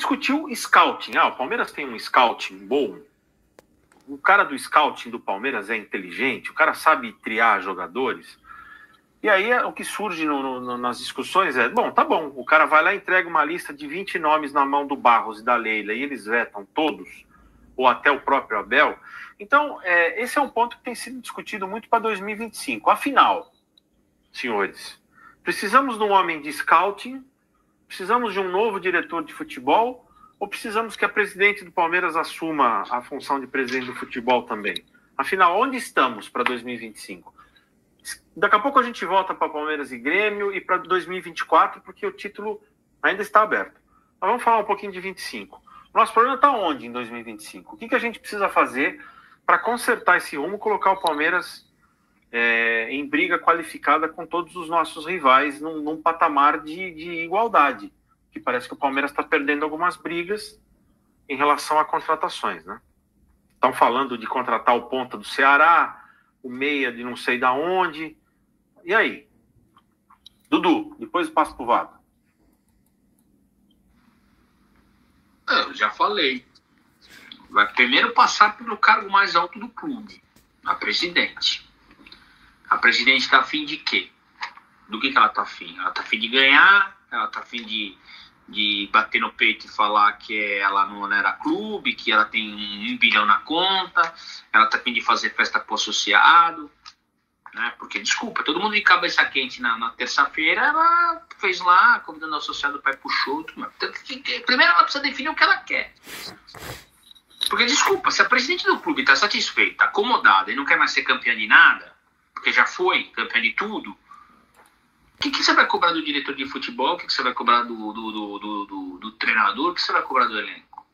discutiu scouting. O Palmeiras tem um scouting bom. O cara do scouting do Palmeiras é inteligente, o cara sabe triar jogadores. E aí o que surge nas discussões é, tá bom, o cara vai lá e entrega uma lista de 20 nomes na mão do Barros e da Leila e eles vetam todos, ou até o próprio Abel. Então, esse é um ponto que tem sido discutido muito para 2025. Afinal, senhores, precisamos de um homem de scouting, precisamos de um novo diretor de futebol, ou precisamos que a presidente do Palmeiras assuma a função de presidente do futebol também? Afinal, onde estamos para 2025? Daqui a pouco a gente volta para Palmeiras e Grêmio e para 2024, porque o título ainda está aberto. Mas vamos falar um pouquinho de 25. Nosso problema está onde em 2025? O que a gente precisa fazer para consertar esse rumo, colocar o Palmeiras em briga qualificada com todos os nossos rivais num patamar de igualdade? Que parece que o Palmeiras está perdendo algumas brigas em relação a contratações, né? Estão falando de contratar o ponta do Ceará, o meia de não sei da onde. E aí? Dudu, depois eu passo pro Vado. Eu já falei. Vai primeiro passar pelo cargo mais alto do clube, a presidente. A presidente está afim de quê? Do que ela está afim? Ela está afim de ganhar, ela está afim de bater no peito e falar que ela não era clube, que ela tem 1 bilhão na conta, ela está afim de fazer festa pro associado, né? Porque, desculpa, todo mundo de cabeça quente na terça-feira, ela fez lá, convidando o associado para ir pro show. Primeiro ela precisa definir o que ela quer. Porque, desculpa, se a presidente do clube está satisfeita, acomodada e não quer mais ser campeã de nada, porque já foi campeã de tudo, o que você vai cobrar do diretor de futebol? O que você vai cobrar do treinador? O que você vai cobrar do elenco?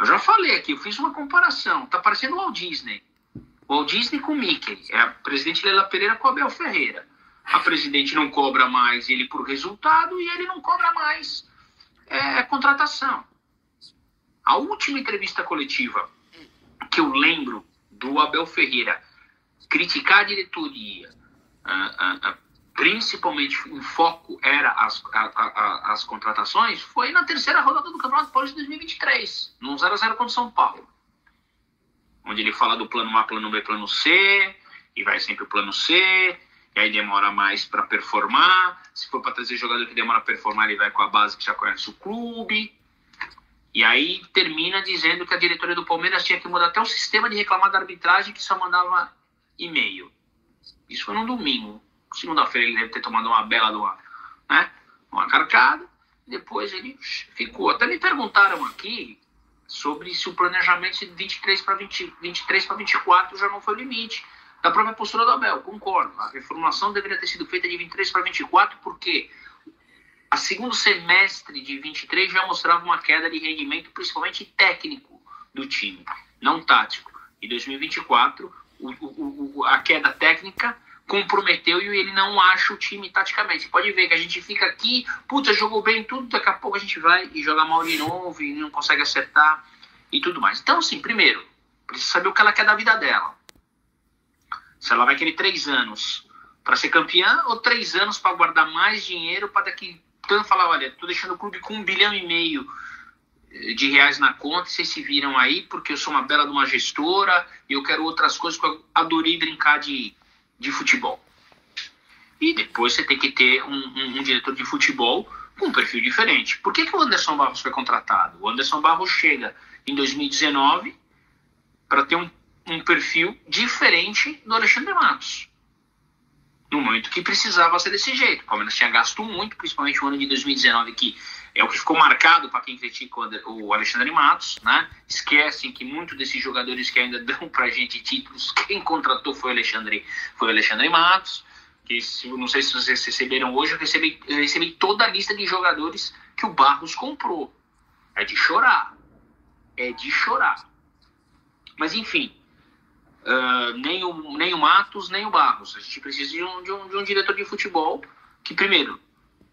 Eu já falei aqui, eu fiz uma comparação. Tá parecendo o Walt Disney. O Walt Disney com o Mickey. É a presidente Leila Pereira com o Abel Ferreira. A presidente não cobra mais ele por resultado e ele não cobra mais contratação. A última entrevista coletiva que eu lembro do Abel Ferreira criticar a diretoria, principalmente em foco era as contratações, foi na terceira rodada do Campeonato Paulista de 2023, num 0-0 contra o São Paulo, onde ele fala do plano A, plano B, plano C, e vai sempre o plano C, e aí demora mais para performar. Se for para trazer jogador que demora a performar, ele vai com a base que já conhece o clube, e aí termina dizendo que a diretoria do Palmeiras tinha que mudar até o sistema de reclamar da arbitragem, que só mandava e-mail. Isso foi num domingo. Segunda-feira ele deve ter tomado uma bela uma carcada. Depois ele ficou. Até me perguntaram aqui sobre se o planejamento de 23 para 24 já não foi o limite da própria postura do Abel. Concordo. A reformulação deveria ter sido feita de 23 para 24 porque a segundo semestre de 23 já mostrava uma queda de rendimento, principalmente técnico do time, não tático. Em 2024, a queda técnica comprometeu e ele não acha o time taticamente. Você pode ver que a gente fica aqui, jogou bem tudo, daqui a pouco a gente vai e joga mal de novo e não consegue acertar e tudo mais. Então, assim, primeiro, precisa saber o que ela quer da vida dela. Se ela vai querer 3 anos para ser campeã ou 3 anos para guardar mais dinheiro para daqui tanto falar, olha, tô deixando o clube com 1,5 bilhão de reais na conta, vocês se viram aí porque eu sou uma bela de uma gestora e eu quero outras coisas que eu adorei brincar de futebol. E depois você tem que ter um diretor de futebol com um perfil diferente. Por que o Anderson Barros foi contratado? O Anderson Barros chega em 2019 para ter um perfil diferente do Alexandre Matos. No momento que precisava ser desse jeito. O Palmeiras tinha gasto muito, principalmente no ano de 2019, que é o que ficou marcado para quem critica o Alexandre Matos, né? Esquecem que muitos desses jogadores que ainda dão pra gente títulos, quem contratou foi o Alexandre Matos, que não sei se vocês receberam hoje, eu recebi toda a lista de jogadores que o Barros comprou. É de chorar. Mas enfim, nem o Matos, nem o Barros. A gente precisa de um diretor de futebol que primeiro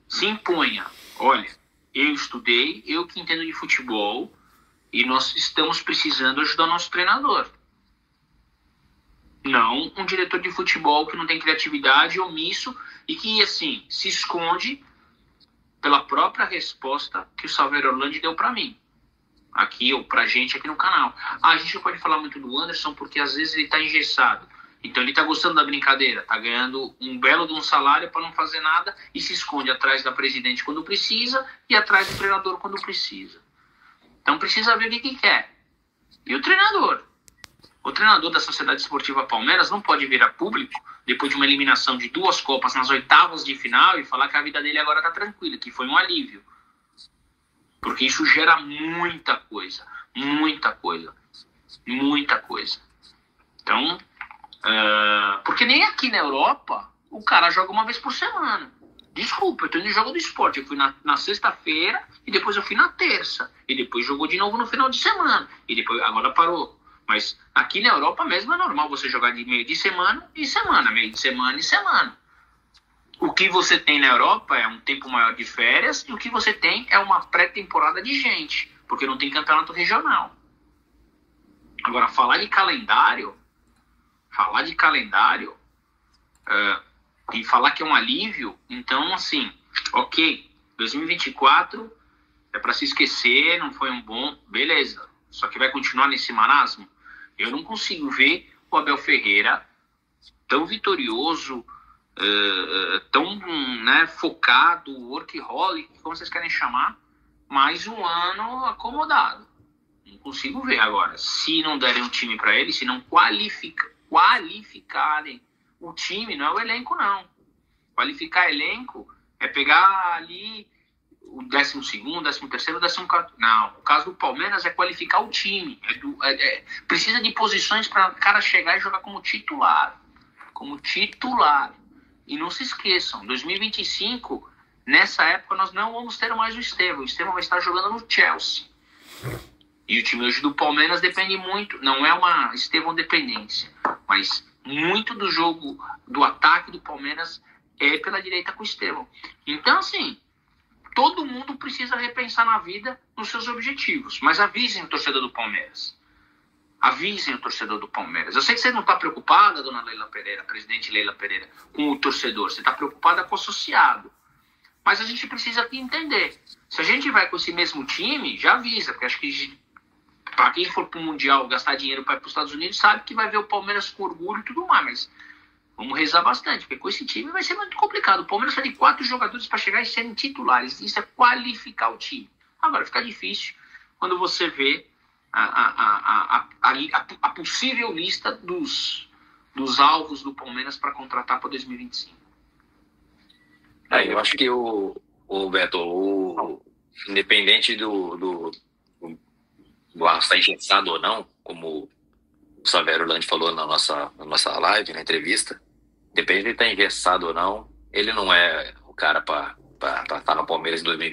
se imponha. Olha, eu estudei, eu que entendo de futebol e nós estamos precisando ajudar o nosso treinador. Não um diretor de futebol que não tem criatividade, omisso e que, assim, se esconde pela própria resposta que o Saverio Orlandi deu para mim, aqui, ou pra gente aqui no canal. A gente não pode falar muito do Anderson, porque às vezes ele tá engessado. Então ele tá gostando da brincadeira, tá ganhando um belo de um salário para não fazer nada e se esconde atrás da presidente quando precisa e atrás do treinador quando precisa. Então precisa ver o que quer. E o treinador da Sociedade Esportiva Palmeiras não pode vir a público, depois de uma eliminação de 2 Copas nas oitavas de final, e falar que a vida dele agora tá tranquila, que foi um alívio. Porque isso gera muita coisa. Muita coisa. Muita coisa. Então, porque nem aqui na Europa o cara joga uma vez por semana. Desculpa, eu tô indo no jogo do esporte. Eu fui na sexta-feira e depois eu fui na terça. E depois jogou de novo no final de semana. E depois, agora parou. Mas aqui na Europa mesmo é normal você jogar de meio de semana e semana. Meio de semana e semana. O que você tem na Europa é um tempo maior de férias e o que você tem é uma pré-temporada de gente. Porque não tem campeonato regional. Agora, falar de calendário e falar que é um alívio, então, assim, ok, 2024 é para se esquecer, não foi um bom, beleza, só que vai continuar nesse marasmo. Eu não consigo ver o Abel Ferreira tão vitorioso, tão, né, focado, workaholic, como vocês querem chamar, mais um ano acomodado. Não consigo ver agora. Se não derem um time para ele, se não qualificarem o time, não é o elenco, não. Qualificar elenco é pegar ali o 12º, 13º, 14º. Não, o caso do Palmeiras é qualificar o time. Precisa de posições para o cara chegar e jogar como titular. Como titular. E não se esqueçam, 2025, nessa época, nós não vamos ter mais o Estevão. O Estevão vai estar jogando no Chelsea. E o time hoje do Palmeiras depende muito, não é uma Estevão dependência, mas muito do jogo, do ataque do Palmeiras é pela direita com o Estevão. Então, assim, todo mundo precisa repensar na vida nos seus objetivos, mas avisem o torcedor do Palmeiras. Avisem o torcedor do Palmeiras. Eu sei que você não está preocupada, dona Leila Pereira, presidente Leila Pereira, com o torcedor, você está preocupada com o associado. Mas a gente precisa entender. Se a gente vai com esse mesmo time, já avisa, porque acho que para quem for para o Mundial gastar dinheiro para ir para os Estados Unidos, sabe que vai ver o Palmeiras com orgulho e tudo mais, mas vamos rezar bastante, porque com esse time vai ser muito complicado. O Palmeiras precisa de 4 jogadores para chegar e serem titulares. Isso é qualificar o time. Agora fica difícil quando você vê a possível lista dos alvos do Palmeiras para contratar para 2025. Eu acho que o Beto, independente do Barros estar engessado ou não, como o Saverio Orlandi falou na nossa live, na entrevista, independente de estar engessado ou não, ele não é o cara para estar no Palmeiras em 2020.